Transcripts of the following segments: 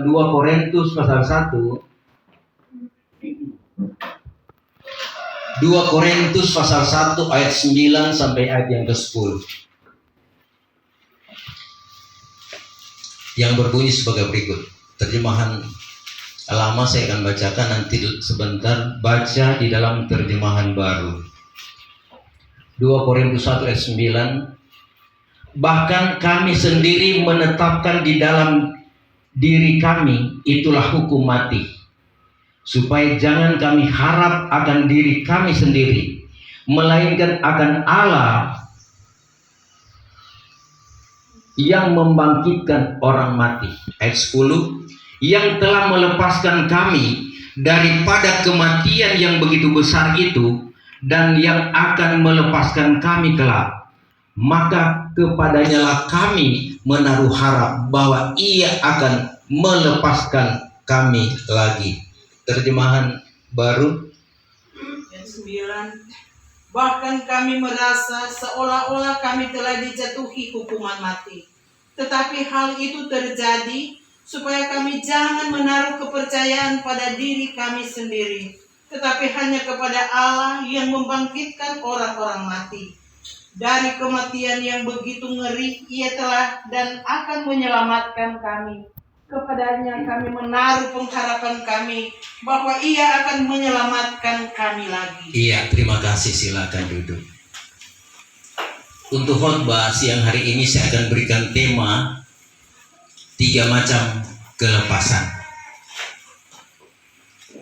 dalam 2 Korintus pasal 1. 2 Korintus pasal 1 ayat 9 sampai ayat yang ke-10. Yang berbunyi sebagai berikut. Terjemahan lama saya akan bacakan, nanti sebentar baca di dalam terjemahan baru. 2 Korintus 1 ayat 9. Bahkan kami sendiri menetapkan di dalam diri kami itulah hukum mati, supaya jangan kami harap akan diri kami sendiri, melainkan akan Allah yang membangkitkan orang mati. Ayat 10. Yang telah melepaskan kami daripada kematian yang begitu besar itu, dan yang akan melepaskan kami kelak. Maka kepadanya lah kami menaruh harap bahwa Ia akan melepaskan kami lagi. Terjemahan baru ayat 9. Bahkan kami merasa seolah-olah kami telah dijatuhi hukuman mati. Tetapi hal itu terjadi supaya kami jangan menaruh kepercayaan pada diri kami sendiri, tetapi hanya kepada Allah yang membangkitkan orang-orang mati. Dari kematian yang begitu ngeri, Ia telah dan akan menyelamatkan kami. Kepadanya kami menaruh pengharapan kami bahwa Ia akan menyelamatkan kami lagi. Iya, terima kasih. Silakan duduk. Untuk khotbah siang hari ini saya akan berikan tema 3 macam kelepasan.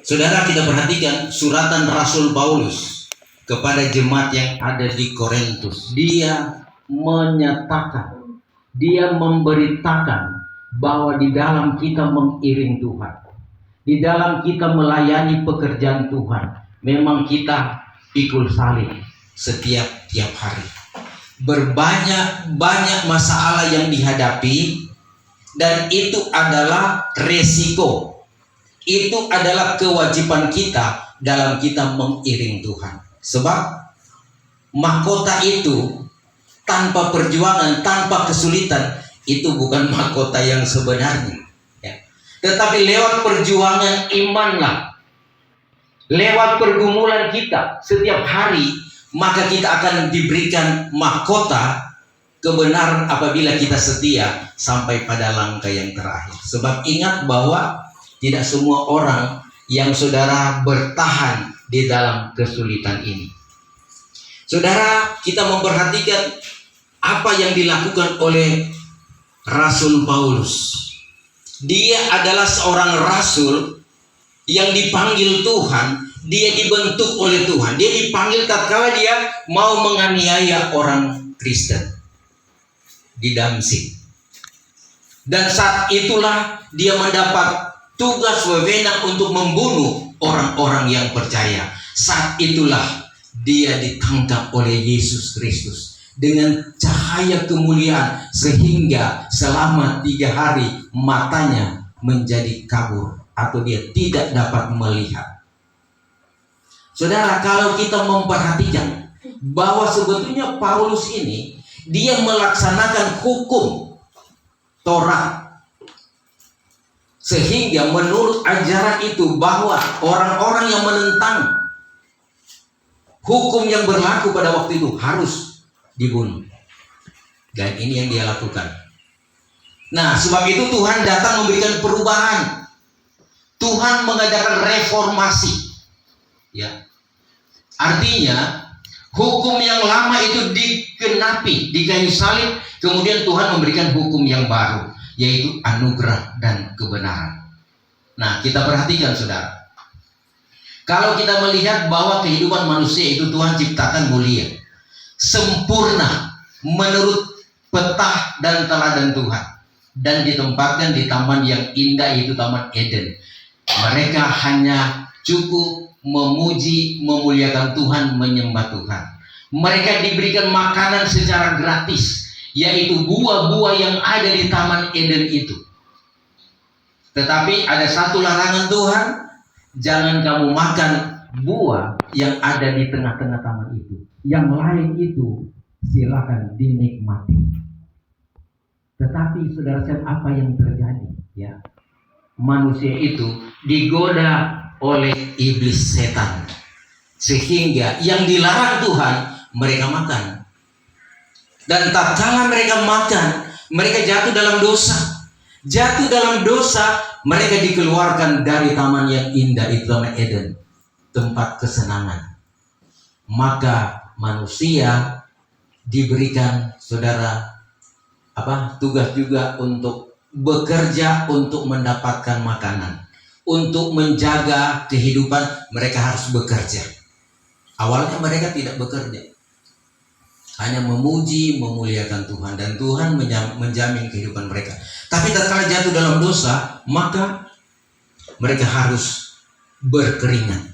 Saudara, kita perhatikan suratan Rasul Paulus kepada jemaat yang ada di Korintus. Dia menyatakan, dia memberitakan bahwa di dalam kita mengiring Tuhan, di dalam kita melayani pekerjaan Tuhan, memang kita pikul salib tiap hari. Banyak masalah yang dihadapi, dan itu adalah resiko. Itu adalah kewajiban kita dalam kita mengiring Tuhan. Sebab mahkota itu tanpa perjuangan, tanpa kesulitan, itu bukan mahkota yang sebenarnya, ya. Tetapi lewat perjuangan imanlah, lewat pergumulan kita setiap hari, maka kita akan diberikan mahkota kebenaran apabila kita setia sampai pada langkah yang terakhir. Sebab ingat bahwa tidak semua orang yang saudara bertahan di dalam kesulitan ini. Saudara, kita memperhatikan apa yang dilakukan oleh Rasul Paulus. Dia adalah seorang rasul yang dipanggil Tuhan, dia dibentuk oleh Tuhan. Dia dipanggil tatkala dia mau menganiaya orang Kristen di Damsyik. Dan saat itulah dia mendapat tugas wewenang untuk membunuh orang-orang yang percaya. Saat itulah dia ditangkap oleh Yesus Kristus dengan cahaya kemuliaan, sehingga selama 3 hari matanya menjadi kabur atau dia tidak dapat melihat. Saudara, kalau kita memperhatikan bahwa sebetulnya Paulus ini dia melaksanakan hukum Taurat, sehingga menurut ajaran itu bahwa orang-orang yang menentang hukum yang berlaku pada waktu itu harus dibunuh. Dan ini yang dia lakukan. Nah, sebab itu Tuhan datang memberikan perubahan. Tuhan mengadakan reformasi, ya. Artinya hukum yang lama itu digenapi di kayu salib, kemudian Tuhan memberikan hukum yang baru, yaitu anugerah dan kebenaran. Nah, kita perhatikan saudara, kalau kita melihat bahwa kehidupan manusia itu Tuhan ciptakan mulia, sempurna menurut petah dan teladan Tuhan, dan ditempatkan di taman yang indah, yaitu Taman Eden. Mereka hanya cukup memuji, memuliakan Tuhan, menyembah Tuhan. Mereka diberikan makanan secara gratis, yaitu buah-buah yang ada di Taman Eden itu. Tetapi ada satu larangan Tuhan, jangan kamu makan buah yang ada di tengah-tengah taman itu. Yang lain itu silakan dinikmati. Tetapi saudara, apa yang terjadi? Ya, manusia itu digoda oleh iblis setan, sehingga yang dilarang Tuhan mereka makan. Dan tatkala mereka makan, mereka jatuh dalam dosa. Jatuh dalam dosa, mereka dikeluarkan dari taman yang indah, itu Taman Eden, tempat kesenangan. Maka manusia diberikan, saudara, tugas juga untuk bekerja untuk mendapatkan makanan. Untuk menjaga kehidupan, mereka harus bekerja. Awalnya mereka tidak bekerja, hanya memuji, memuliakan Tuhan, dan Tuhan menjamin kehidupan mereka. Tapi tatkala jatuh dalam dosa, maka mereka harus berkeringat.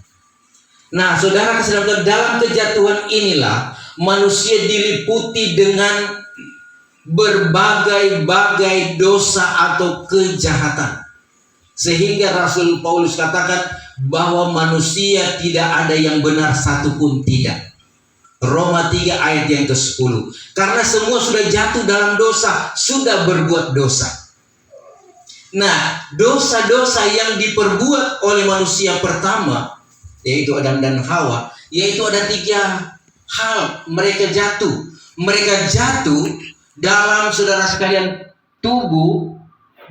Nah, saudara kesaudara, dalam kejatuhan inilah manusia diliputi dengan berbagai-bagai dosa atau kejahatan. Sehingga Rasul Paulus katakan bahwa manusia tidak ada yang benar satupun tidak. Roma 3 ayat yang ke-10. Karena semua sudah jatuh dalam dosa, sudah berbuat dosa. Nah, dosa-dosa yang diperbuat oleh manusia pertama, yaitu Adam dan Hawa, yaitu ada 3 hal. Mereka jatuh. Mereka jatuh dalam, saudara sekalian, tubuh,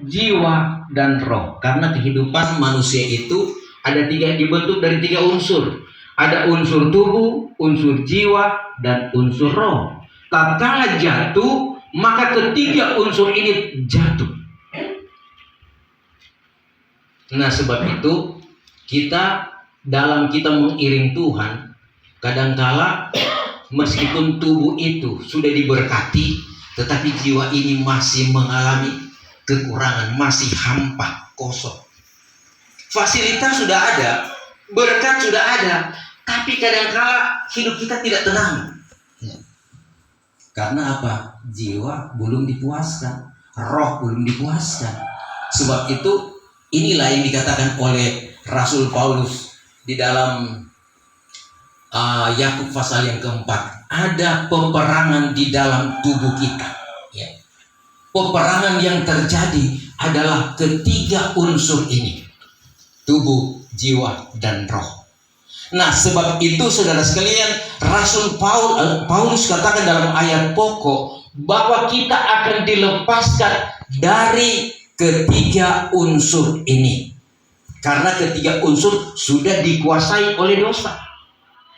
jiwa, dan roh. Karena kehidupan manusia itu ada 3, dibentuk dari 3 unsur. Ada unsur tubuh, unsur jiwa, dan unsur roh. Tatkala jatuh, maka ketiga unsur ini jatuh. Nah, sebab itu dalam kita mengiring Tuhan, kadangkala meskipun tubuh itu sudah diberkati, tetapi jiwa ini masih mengalami kekurangan, masih hampa, kosong. Fasilitas sudah ada, berkat sudah ada, tapi kadangkala hidup kita tidak tenang. Karena apa? Jiwa belum dipuaskan, roh belum dipuaskan. Sebab itu inilah yang dikatakan oleh Rasul Paulus di dalam Yakub pasal yang keempat. Ada peperangan di dalam tubuh kita. Ya. Peperangan yang terjadi adalah ketiga unsur ini. Tubuh, jiwa, dan roh. Nah, sebab itu saudara sekalian, Rasul Paulus katakan dalam ayat pokok bahwa kita akan dilepaskan dari ketiga unsur ini. Karena ketiga unsur sudah dikuasai oleh dosa.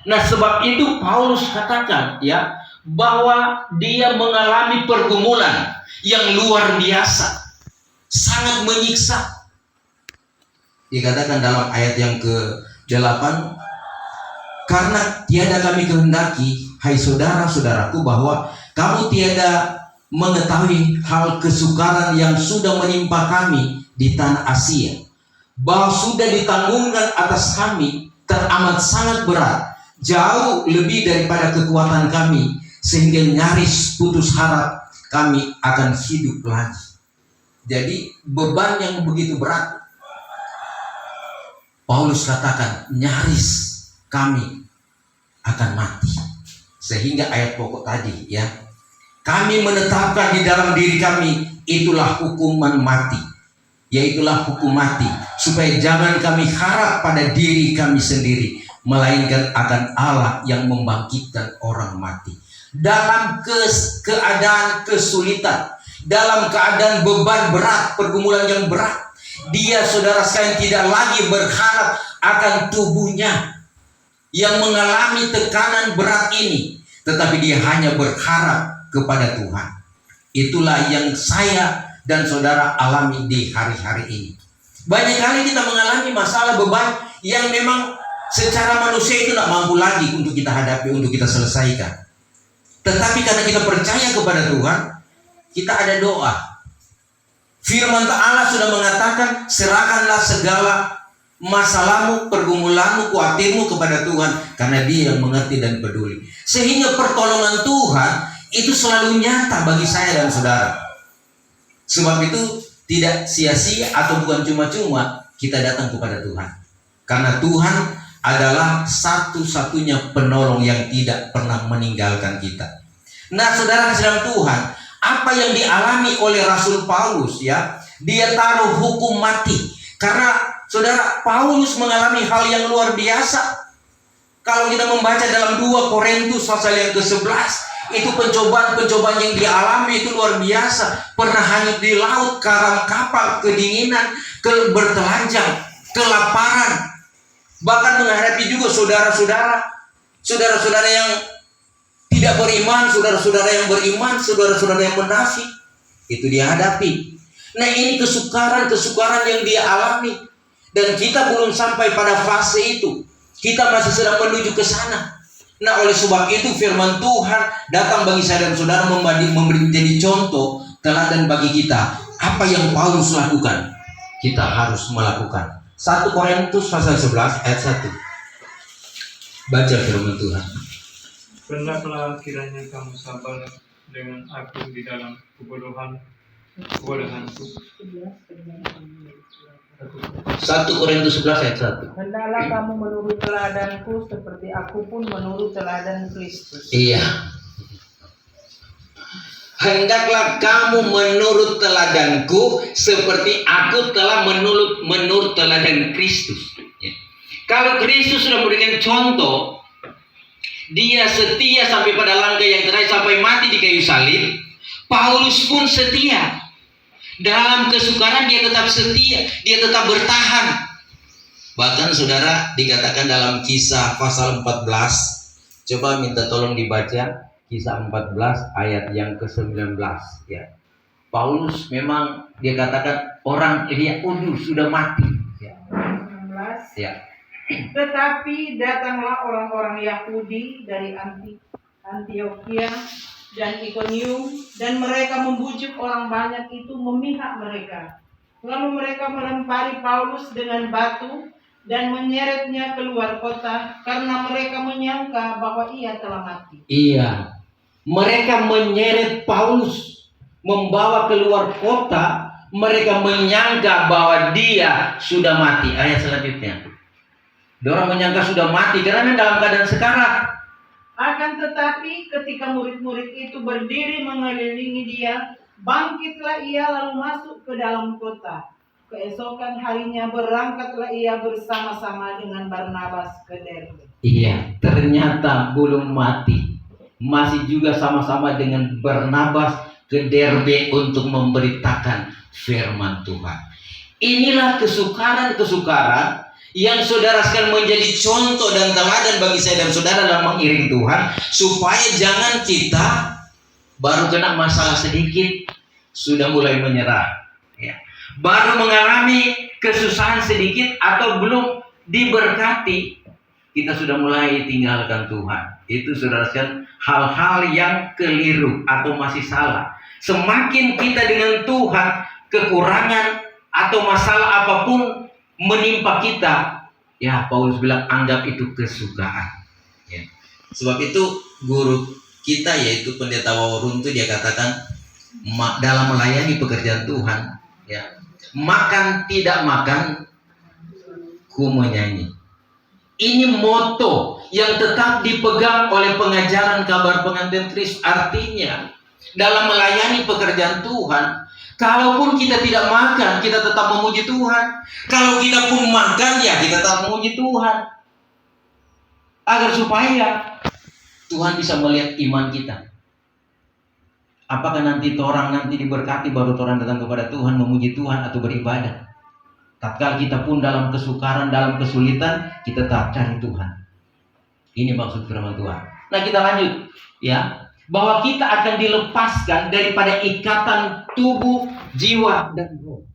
Nah, sebab itu Paulus katakan ya bahwa dia mengalami pergumulan yang luar biasa, sangat menyiksa. Dikatakan dalam ayat yang ke-8, karena tiada kami kehendaki, hai saudara-saudaraku, bahwa kamu tiada mengetahui hal kesukaran yang sudah menimpa kami di tanah Asia, bahwa sudah ditanggungkan atas kami teramat sangat berat, jauh lebih daripada kekuatan kami, sehingga nyaris putus harap kami akan hidup lagi. Jadi beban yang begitu berat, Paulus katakan nyaris kami akan mati. Sehingga ayat pokok tadi ya, kami menetapkan di dalam diri kami itulah hukuman mati, yaitulah hukum mati, supaya jangan kami harap pada diri kami sendiri, melainkan akan Allah yang membangkitkan orang mati. Dalam keadaan kesulitan, dalam keadaan beban berat, pergumulan yang berat, dia saudara sekalian tidak lagi berharap akan tubuhnya yang mengalami tekanan berat ini, tetapi dia hanya berharap kepada Tuhan. Itulah yang saya dan saudara alami di hari-hari ini. Banyak kali kita mengalami masalah beban yang memang secara manusia itu tidak mampu lagi untuk kita hadapi, untuk kita selesaikan. Tetapi karena kita percaya kepada Tuhan, kita ada doa. Firman Allah sudah mengatakan, serahkanlah segala masalahmu, pergumulanmu, khawatirmu kepada Tuhan, karena Dia yang mengerti dan peduli. Sehingga pertolongan Tuhan itu selalu nyata bagi saya dan saudara. Sebab itu tidak sia-sia atau bukan cuma-cuma kita datang kepada Tuhan, karena Tuhan adalah satu-satunya penolong yang tidak pernah meninggalkan kita. Nah, saudara sedang Tuhan, apa yang dialami oleh Rasul Paulus ya, dia taruh hukum mati, Karena saudara, Paulus mengalami hal yang luar biasa. Kalau kita membaca dalam 2 Korintus pasal yang ke-11, itu pencobaan-pencobaan yang dia alami itu luar biasa. Pernah hanyut di laut, karam kapal, kedinginan, bertelanjang, kelaparan. Bahkan menghadapi juga saudara-saudara yang tidak beriman, saudara-saudara yang beriman, saudara-saudara yang munafik. Itu dia hadapi. Nah, ini kesukaran yang dia alami. Dan kita belum sampai pada fase itu. Kita masih sedang menuju ke sana. Nah, oleh sebab itu firman Tuhan datang bagi saya dan saudara memberi menjadi contoh teladan bagi kita. Apa yang Paulus lakukan, kita harus melakukan. 1 Korintus pasal 11 ayat 1. Baca firman Tuhan. Hendaklah kiranya kamu sabar dengan aku di dalam kebodohanku. 1 Korintus 11 ayat 1. Hendaklah kamu menurut teladanku seperti aku pun menurut teladan Kristus. Iya. Hendaklah kamu menurut teladanku seperti aku telah menurut teladan Kristus. Ya. Kalau Kristus sudah memberikan contoh, dia setia sampai pada langkah yang terakhir, sampai mati di kayu salib. Paulus pun setia. Dalam kesukaran dia tetap setia, dia tetap bertahan. Bahkan saudara, dikatakan dalam Kisah pasal 14. Coba minta tolong dibaca Kisah 14 ayat yang ke-19 ya. Paulus memang dia katakan orang Yahudi sudah mati ya. 19. Ya. Tetapi datanglah orang-orang Yahudi dari Antiokhia dan Ikonium, dan mereka membujuk orang banyak itu memihak mereka. Lalu mereka melempari Paulus dengan batu dan menyeretnya keluar kota karena mereka menyangka bahwa ia telah mati. Iya, mereka menyeret Paulus, membawa keluar kota. Mereka menyangka bahwa dia sudah mati. Ayat selanjutnya, orang menyangka sudah mati karena dalam keadaan sekarat. Akan tetapi ketika murid-murid itu berdiri mengelilingi dia, bangkitlah ia lalu masuk ke dalam kota. Keesokan harinya berangkatlah ia bersama-sama dengan Barnabas ke Derbe. Iya, ternyata belum mati. Masih juga sama-sama dengan Barnabas ke Derbe untuk memberitakan firman Tuhan. Inilah kesukaran-kesukaran yang saudara sekalian menjadi contoh dan teladan bagi saya dan saudara dalam mengiring Tuhan, supaya jangan kita baru kena masalah sedikit sudah mulai menyerah ya. Baru mengalami kesusahan sedikit atau belum diberkati, kita sudah mulai tinggalkan Tuhan. Itu saudara sekalian hal-hal yang keliru atau masih salah. Semakin kita dengan Tuhan, kekurangan atau masalah apapun menimpa kita, ya Paulus bilang anggap itu kesukaan ya. Sebab itu guru kita yaitu Pendeta Waworun itu dia katakan dalam melayani pekerjaan Tuhan ya, makan tidak makan ku menyanyi. Ini moto yang tetap dipegang oleh pengajaran kabar pengantin Kristus. Artinya dalam melayani pekerjaan Tuhan, kalaupun kita tidak makan, kita tetap memuji Tuhan. Kalau kita pun makan, ya kita tetap memuji Tuhan. Agar supaya Tuhan bisa melihat iman kita. Apakah nanti orang nanti diberkati baru orang datang kepada Tuhan, memuji Tuhan atau beribadah. Tatkala kita pun dalam kesukaran, dalam kesulitan, kita tetap cari Tuhan. Ini maksud firman Tuhan. Nah, kita lanjut ya. Bahwa kita akan dilepaskan daripada ikatan tubuh, jiwa, dan roh.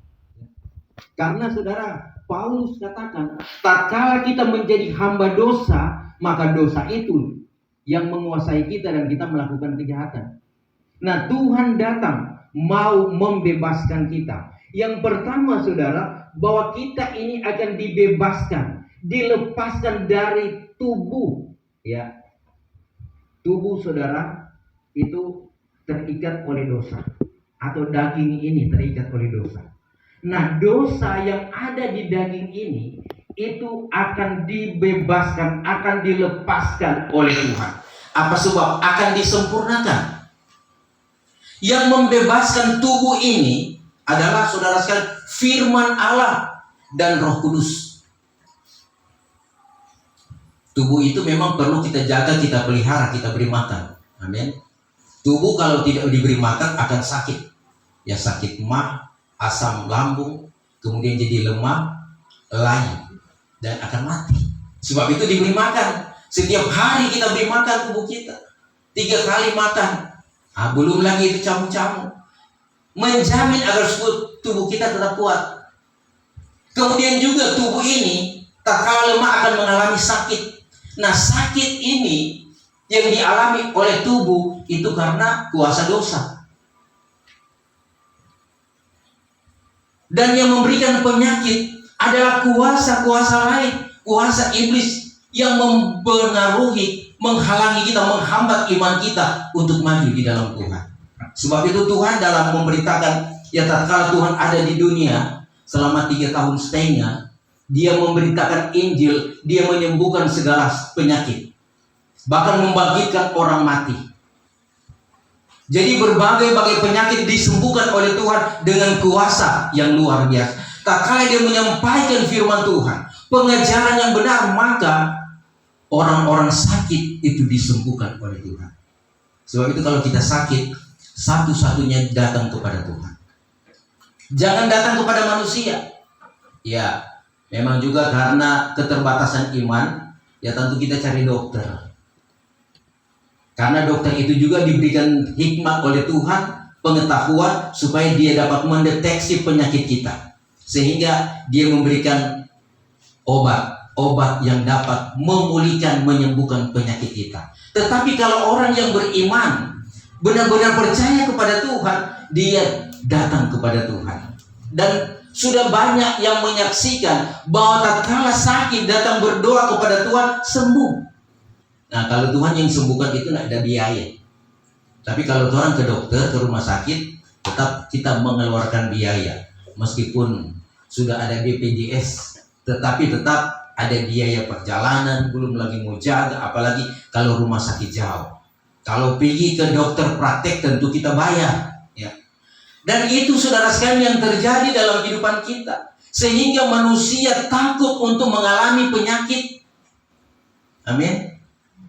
Karena saudara, Paulus katakan, tatkala kita menjadi hamba dosa, maka dosa itu yang menguasai kita dan kita melakukan kejahatan. Nah, Tuhan datang mau membebaskan kita. Yang pertama saudara, bahwa kita ini akan dibebaskan, dilepaskan dari tubuh. Ya, tubuh saudara itu terikat oleh dosa, atau daging ini terikat oleh dosa. Nah, dosa yang ada di daging ini itu akan dibebaskan, akan dilepaskan oleh Tuhan. Apa sebab? Akan disempurnakan. Yang membebaskan tubuh ini adalah saudara sekalian firman Allah. dan Roh Kudus. Tubuh itu memang perlu kita jaga, kita pelihara, kita beri makan. Amin. Tubuh kalau tidak diberi makan akan sakit. Ya sakit mah, asam lambung, kemudian jadi lemah, layu, dan akan mati. Sebab itu diberi makan. Setiap hari kita beri makan tubuh kita. 3 kali makan. Belum lagi itu camu-camu. Menjamin agar tubuh kita tetap kuat. Kemudian juga tubuh ini tak kalah lemah akan mengalami sakit. Nah, sakit ini yang dialami oleh tubuh itu karena kuasa dosa. Dan yang memberikan penyakit adalah kuasa-kuasa lain, kuasa iblis yang mempengaruhi, menghalangi kita, menghambat iman kita untuk maju di dalam Tuhan. Sebab itu Tuhan dalam memberitakan, ya tatkala Tuhan ada di dunia selama 3 tahun setengah, Dia memberitakan Injil, Dia menyembuhkan segala penyakit, bahkan membangkitkan orang mati. Jadi berbagai-bagai penyakit disembuhkan oleh Tuhan dengan kuasa yang luar biasa. Tak kala Dia menyampaikan firman Tuhan, pengajaran yang benar, maka orang-orang sakit itu disembuhkan oleh Tuhan. Sebab itu kalau kita sakit, satu-satunya datang kepada Tuhan. Jangan datang kepada manusia. Ya, memang juga karena keterbatasan iman, ya tentu kita cari dokter. Karena dokter itu juga diberikan hikmat oleh Tuhan, pengetahuan supaya dia dapat mendeteksi penyakit kita. Sehingga dia memberikan obat yang dapat memulihkan, menyembuhkan penyakit kita. Tetapi kalau orang yang beriman, benar-benar percaya kepada Tuhan, dia datang kepada Tuhan. Dan sudah banyak yang menyaksikan bahwa tatkala sakit datang berdoa kepada Tuhan, sembuh. Nah, kalau Tuhan yang sembuhkan itu tidak ada biaya. Tapi kalau Tuhan ke dokter, ke rumah sakit, tetap kita mengeluarkan biaya. Meskipun sudah ada BPJS, tetapi tetap ada biaya perjalanan, belum lagi mau jaga, apalagi kalau rumah sakit jauh. Kalau pergi ke dokter praktek tentu kita bayar, ya. Dan itu saudara sekalian yang terjadi dalam kehidupan kita, sehingga manusia takut untuk mengalami penyakit. Amin.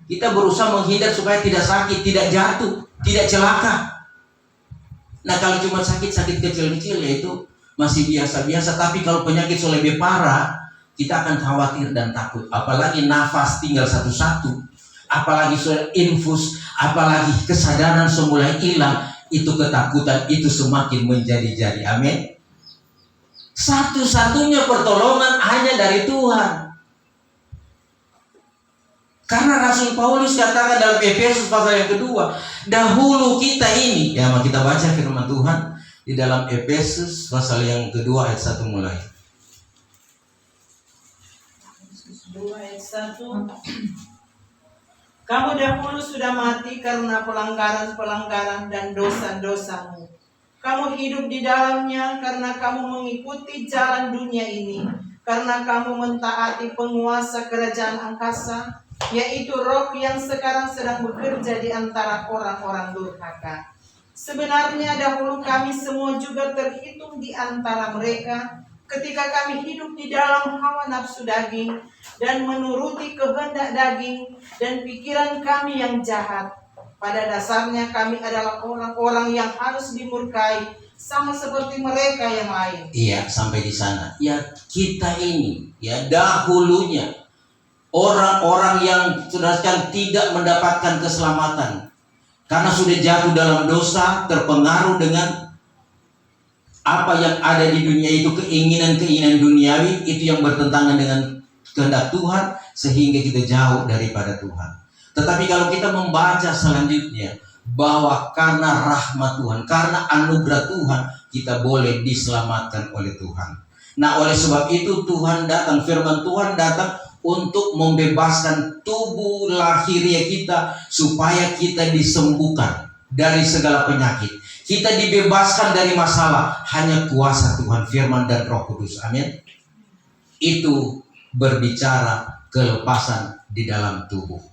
Kita berusaha menghindar supaya tidak sakit, tidak jatuh, tidak celaka. Nah, kalau cuma sakit-sakit kecil-kecil ya itu masih biasa-biasa. Tapi kalau penyakit sudah lebih parah, kita akan khawatir dan takut. Apalagi nafas tinggal satu-satu, apalagi sudah infus, apalagi kesadaran semula hilang, itu ketakutan itu semakin menjadi-jadi. Amin. Satu-satunya pertolongan hanya dari Tuhan. Karena Rasul Paulus katakan dalam Efesus pasal yang kedua, dahulu kita ini, ya kita baca firman Tuhan di dalam Efesus pasal yang kedua ayat 1 mulai. 2 ayat 1. Kamu dahulu sudah mati karena pelanggaran-pelanggaran dan dosa-dosamu. Kamu hidup di dalamnya karena kamu mengikuti jalan dunia ini, karena kamu mentaati penguasa kerajaan angkasa, yaitu roh yang sekarang sedang bekerja di antara orang-orang durhaka. Sebenarnya dahulu kami semua juga terhitung di antara mereka, ketika kami hidup di dalam hawa nafsu daging dan menuruti kehendak daging dan pikiran kami yang jahat. Pada dasarnya kami adalah orang-orang yang harus dimurkai, sama seperti mereka yang lain. Iya, sampai di sana. Ya, kita ini, ya dahulunya orang-orang yang sudah tidak mendapatkan keselamatan karena sudah jatuh dalam dosa, terpengaruh dengan apa yang ada di dunia itu, keinginan-keinginan duniawi itu yang bertentangan dengan kehendak Tuhan, sehingga kita jauh daripada Tuhan. Tetapi kalau kita membaca selanjutnya bahwa karena rahmat Tuhan, karena anugerah Tuhan, kita boleh diselamatkan oleh Tuhan. Nah, oleh sebab itu Tuhan datang, firman Tuhan datang untuk membebaskan tubuh lahiriah kita supaya kita disembuhkan dari segala penyakit. Kita dibebaskan dari masalah, hanya kuasa Tuhan, firman dan Roh Kudus. Amin. Itu berbicara kelepasan di dalam tubuh.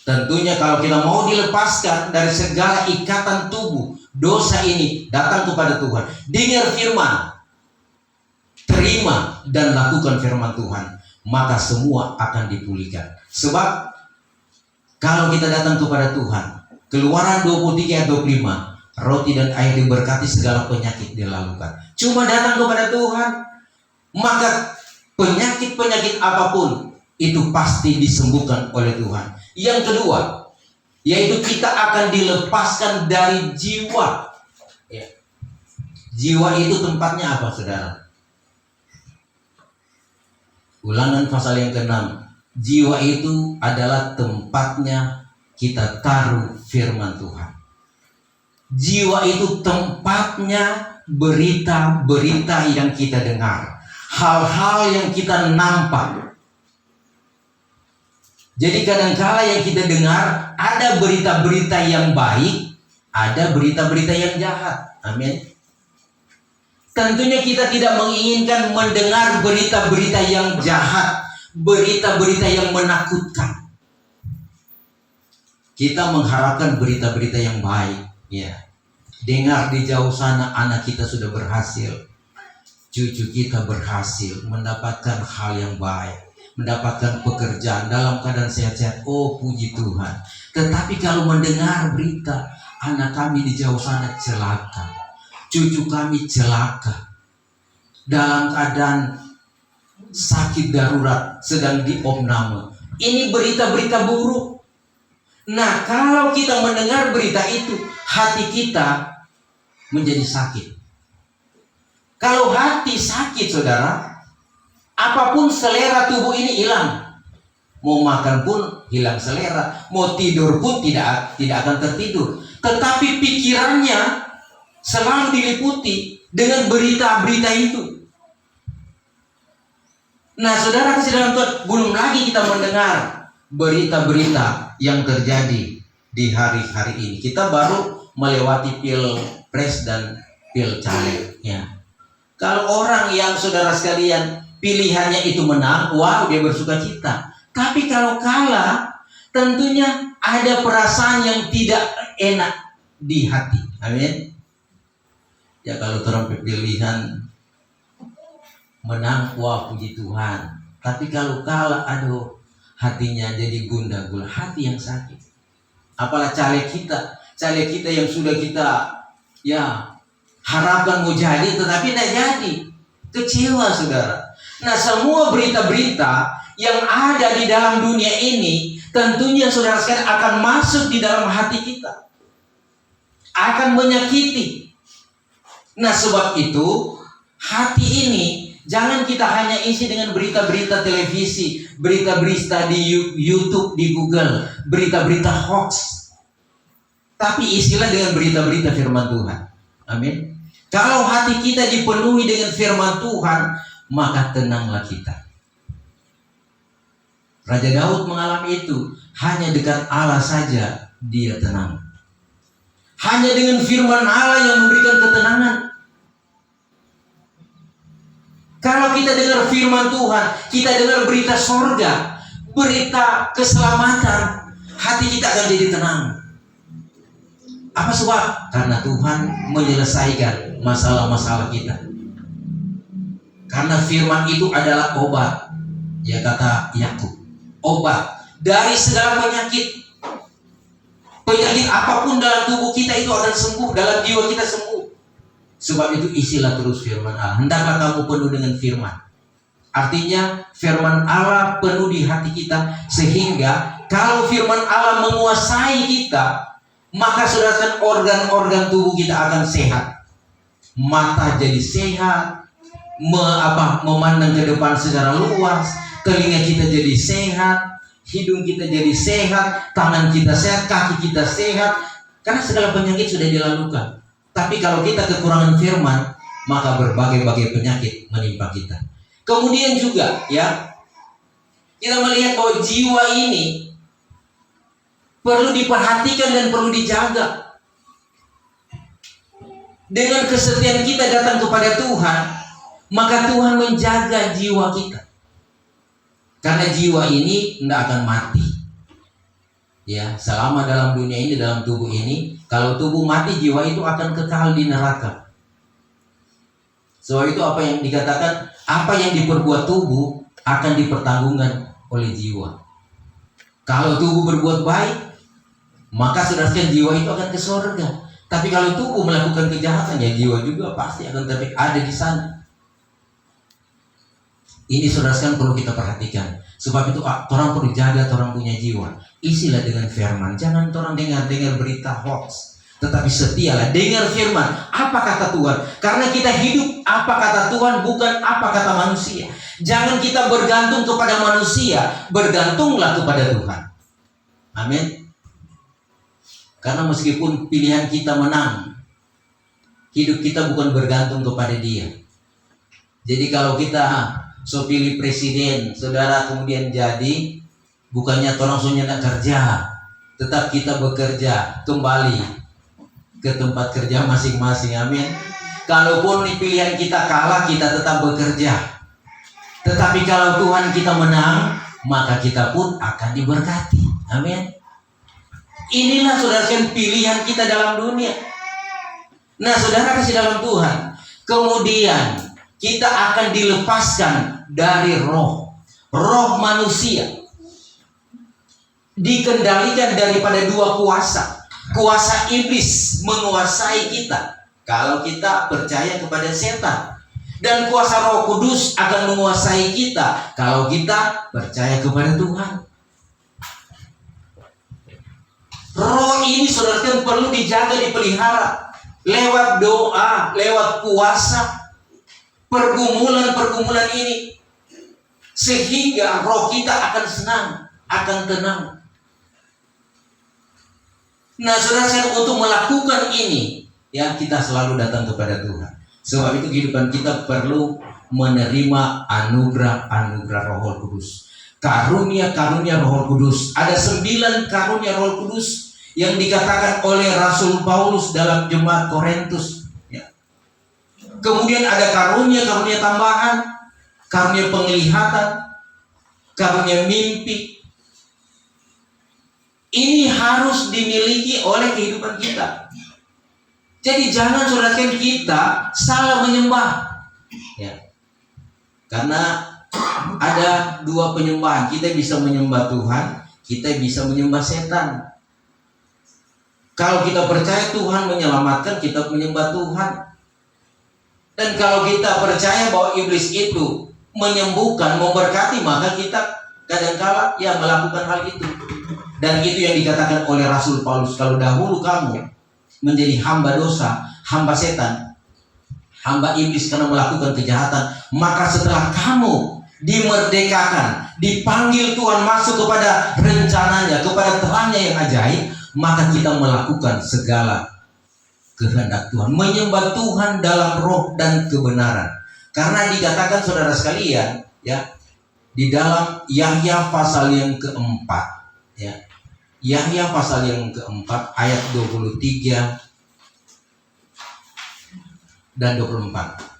Tentunya kalau kita mau dilepaskan dari segala ikatan tubuh, dosa ini datang kepada Tuhan. Dengar firman, terima dan lakukan firman Tuhan, maka semua akan dipulihkan. Sebab kalau kita datang kepada Tuhan, Keluaran 23 ayat 25, roti dan air diberkati, segala penyakit dilalukan. Cuma datang kepada Tuhan, maka penyakit-penyakit apapun itu pasti disembuhkan oleh Tuhan. Yang kedua, yaitu kita akan dilepaskan dari jiwa. Ya. Jiwa itu tempatnya apa, saudara? Ulangan pasal yang ke-6. Jiwa itu adalah tempatnya kita taruh firman Tuhan. Jiwa itu tempatnya berita-berita yang kita dengar, hal-hal yang kita nampak. Jadi kadangkala yang kita dengar ada berita-berita yang baik, ada berita-berita yang jahat. Amin. Tentunya kita tidak menginginkan mendengar berita-berita yang jahat, berita-berita yang menakutkan. Kita mengharapkan berita-berita yang baik. Ya. Dengar di jauh sana anak kita sudah berhasil, cucu kita berhasil mendapatkan hal yang baik, mendapatkan pekerjaan dalam keadaan sehat-sehat. Oh, puji Tuhan. Tetapi kalau mendengar berita anak kami di jauh sana celaka, cucu kami celaka, dalam keadaan sakit darurat, sedang diopname, ini berita-berita buruk. Nah, kalau kita mendengar berita itu, hati kita menjadi sakit. Kalau hati sakit, saudara, apapun selera tubuh ini hilang. Mau makan pun hilang selera, mau tidur pun tidak akan tertidur. Tetapi pikirannya selalu diliputi dengan berita-berita itu. Nah, saudara kasih dalam Tuhan, belum lagi kita mendengar berita-berita yang terjadi di hari-hari ini. Kita baru melewati pilpres dan pilcaleg. Ya. Kalau orang yang saudara sekalian pilihannya itu menang, wow, dia bersuka cita. Tapi kalau kalah, tentunya ada perasaan yang tidak enak di hati. Amin. Ya, kalau orang pilihan menang, wah, puji Tuhan. Tapi kalau kalah, aduh, hatinya jadi gundah gulana, hati yang sakit. Apalah caleg kita yang sudah kita harapkan mau jadi, tetapi tidak jadi. Kecewa, saudara. Nah, semua berita-berita yang ada di dalam dunia ini, tentunya saudara sekalian akan masuk di dalam hati kita, akan menyakiti. Nah, sebab itu hati ini jangan kita hanya isi dengan berita-berita televisi, berita-berita di YouTube, di Google, berita-berita hoax. Tapi isilah dengan berita-berita firman Tuhan. Amin. Kalau hati kita dipenuhi dengan firman Tuhan, maka tenanglah kita. Raja Daud mengalami itu. Hanya dekat Allah saja dia tenang. Hanya dengan firman Allah yang memberikan ketenangan. Kalau kita dengar firman Tuhan, kita dengar berita sorga, berita keselamatan, hati kita akan jadi tenang. Apa sebab? Karena Tuhan menyelesaikan masalah-masalah kita. Karena firman itu adalah obat. Ya, kata Yakub, obat dari segala penyakit. Penyakit apapun dalam tubuh kita itu akan sembuh, dalam jiwa kita sembuh. Sebab itu isilah terus firman Allah. Hendaklah kamu penuh dengan firman. Artinya firman Allah penuh di hati kita, sehingga kalau firman Allah menguasai kita, maka saudara, organ-organ tubuh kita akan sehat. Mata jadi sehat, memandang ke depan secara luas, telinga kita jadi sehat, hidung kita jadi sehat, tangan kita sehat, kaki kita sehat, karena segala penyakit sudah dilalukan. Tapi kalau kita kekurangan firman, maka berbagai-bagai penyakit menimpa kita. Kemudian juga ya, kita melihat bahwa jiwa ini perlu diperhatikan dan perlu dijaga. Dengan kesetiaan kita datang kepada Tuhan, maka Tuhan menjaga jiwa kita. Karena jiwa ini tidak akan mati. Ya, selama dalam dunia ini, dalam tubuh ini, kalau tubuh mati, jiwa itu akan kekal di neraka. Sebab itu apa yang dikatakan, Apa yang diperbuat tubuh akan dipertanggungkan oleh jiwa. Kalau tubuh berbuat baik, maka saudara sekalian jiwa itu akan ke surga. Tapi kalau tubuh melakukan kejahatan, ya jiwa juga pasti akan ada di sana. Ini saudara sekalian perlu kita perhatikan. Sebab itu orang perlu jaga orang punya jiwa. Isilah dengan firman. Jangan orang dengar berita hoax. Tetapi setialah dengar firman. Apa kata Tuhan? Karena kita hidup apa kata Tuhan, bukan apa kata manusia. Jangan kita bergantung kepada manusia, bergantunglah kepada Tuhan. Amin. Karena meskipun pilihan kita menang, hidup kita bukan bergantung kepada dia. Jadi kalau kita pilih presiden, saudara kemudian jadi, bukannya orang langsung nak kerja, tetap kita bekerja kembali ke tempat kerja masing-masing. Amin. Kalaupun pilihan kita kalah, kita tetap bekerja. Tetapi kalau Tuhan kita menang, maka kita pun akan diberkati. Amin. Inilah saudara pilihan kita dalam dunia. Nah, saudara kasih dalam Tuhan, kemudian kita akan dilepaskan dari roh manusia, dikendalikan daripada dua kuasa. Kuasa iblis menguasai kita kalau kita percaya kepada setan, dan kuasa Roh Kudus akan menguasai kita kalau kita percaya kepada Tuhan. Roh ini saudara perlu dijaga, dipelihara lewat doa, lewat puasa, pergumulan ini, sehingga roh kita akan senang, akan tenang. Nah, saudara, untuk melakukan ini, ya kita selalu datang kepada Tuhan. Sebab itu kehidupan kita perlu menerima anugerah Roh Kudus. Karunia Roh Kudus. Ada 9 karunia Roh Kudus yang dikatakan oleh Rasul Paulus dalam jemaat Korintus. Ya. Kemudian ada karunia tambahan, karunia penglihatan, karunia mimpi. Ini harus dimiliki oleh kehidupan kita. Jadi jangan saudara kita salah menyembah. Ya. Karena ada 2 penyembahan. Kita bisa menyembah Tuhan, kita bisa menyembah setan. Kalau kita percaya Tuhan menyelamatkan, kita menyembah Tuhan. Dan kalau kita percaya bahwa iblis itu menyembuhkan, memberkati, maka kita kadangkala ya melakukan hal itu. Dan itu yang dikatakan oleh Rasul Paulus, kalau dahulu kamu menjadi hamba dosa, hamba setan, hamba iblis karena melakukan kejahatan, maka setelah kamu dimerdekakan, dipanggil Tuhan masuk kepada rencananya, kepada terangnya yang ajaib, maka kita melakukan segala kehendak Tuhan, menyembah Tuhan dalam roh dan kebenaran. Karena dikatakan saudara sekalian, ya, di dalam Yahya pasal yang keempat, ya, Yahya pasal yang keempat ayat 23 dan 24.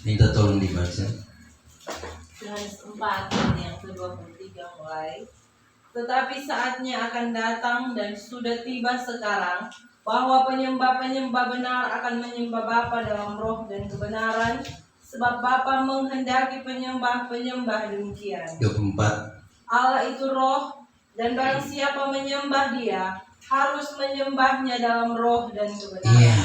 Minta tolong dibaca. Yohanes 4 yang ke-23 mulai. Tetapi saatnya akan datang dan sudah tiba sekarang, bahwa penyembah-penyembah benar akan menyembah Bapa dalam roh dan kebenaran, sebab Bapa menghendaki penyembah-penyembah demikian. 24. Allah itu roh, dan barang siapa menyembah Dia harus menyembahnya dalam roh dan kebenaran. Iya.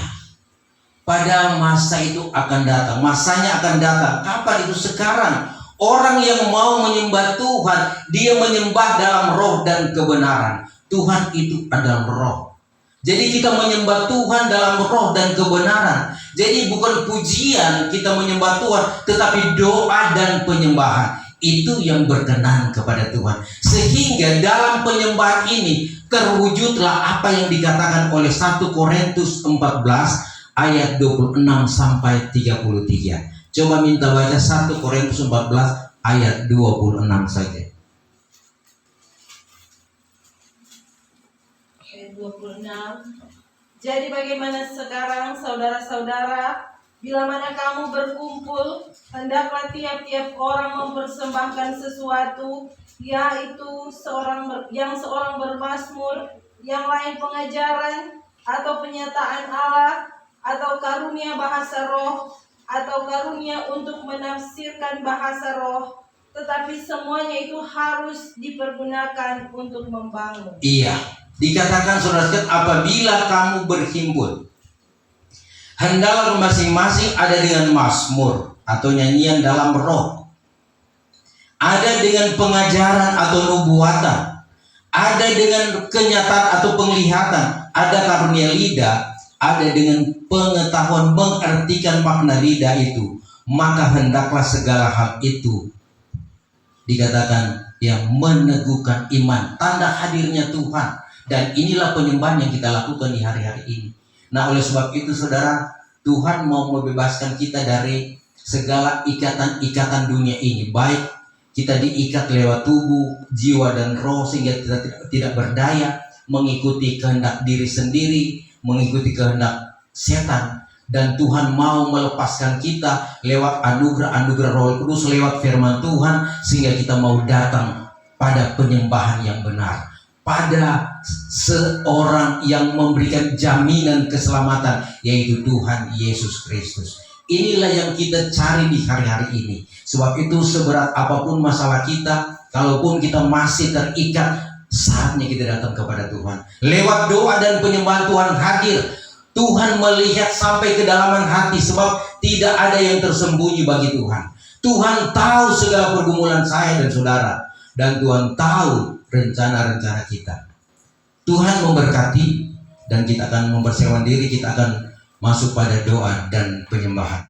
Pada masa itu akan datang, masanya akan datang. Kapan itu? Sekarang. Orang yang mau menyembah Tuhan, dia menyembah dalam roh dan kebenaran. Tuhan itu adalah roh. Jadi kita menyembah Tuhan dalam roh dan kebenaran. Jadi bukan pujian kita menyembah Tuhan, tetapi doa dan penyembahan. Itu yang berkenan kepada Tuhan. Sehingga dalam penyembahan ini terwujudlah apa yang dikatakan oleh 1 Korintus 14 ayat 26 sampai 33. Coba minta baca 1 Korintus 14 ayat 26 saja. Ayat 26. Jadi bagaimana sekarang saudara-saudara, bila mana kamu berkumpul, hendaklah tiap-tiap orang mempersembahkan sesuatu, yaitu seorang bermazmur, yang lain pengajaran atau penyataan Allah, atau karunia bahasa roh, atau karunia untuk menafsirkan bahasa roh, tetapi semuanya itu harus dipergunakan untuk membangun. Iya, dikatakan saudara sekalian, apabila kamu berhimpun, hendaklah masing-masing ada dengan mazmur atau nyanyian dalam roh, ada dengan pengajaran atau nubuatan, ada dengan kenyataan atau penglihatan, ada karunia lidah, ada dengan pengetahuan mengartikan makna lidah itu, maka hendaklah segala hal itu dikatakan yang meneguhkan iman, tanda hadirnya Tuhan. Dan inilah penyembahan yang kita lakukan di hari-hari ini. Nah, oleh sebab itu saudara, Tuhan mau membebaskan kita dari segala ikatan-ikatan dunia ini, baik kita diikat lewat tubuh, jiwa, dan roh, sehingga kita tidak berdaya mengikuti kehendak diri sendiri, mengikuti kehendak setan. Dan Tuhan mau melepaskan kita lewat anugerah Roh Kudus, lewat firman Tuhan, sehingga kita mau datang pada penyembahan yang benar, pada seorang yang memberikan jaminan keselamatan, yaitu Tuhan Yesus Kristus. Inilah yang kita cari di hari-hari ini. Sebab itu seberat apapun masalah kita, kalaupun kita masih terikat, saatnya kita datang kepada Tuhan. Lewat doa dan penyembahan Tuhan hadir. Tuhan melihat sampai kedalaman hati, sebab tidak ada yang tersembunyi bagi Tuhan. Tuhan tahu segala pergumulan saya dan saudara, dan Tuhan tahu rencana-rencana kita. Tuhan memberkati, dan kita akan mempersiapkan diri, kita akan masuk pada doa dan penyembahan.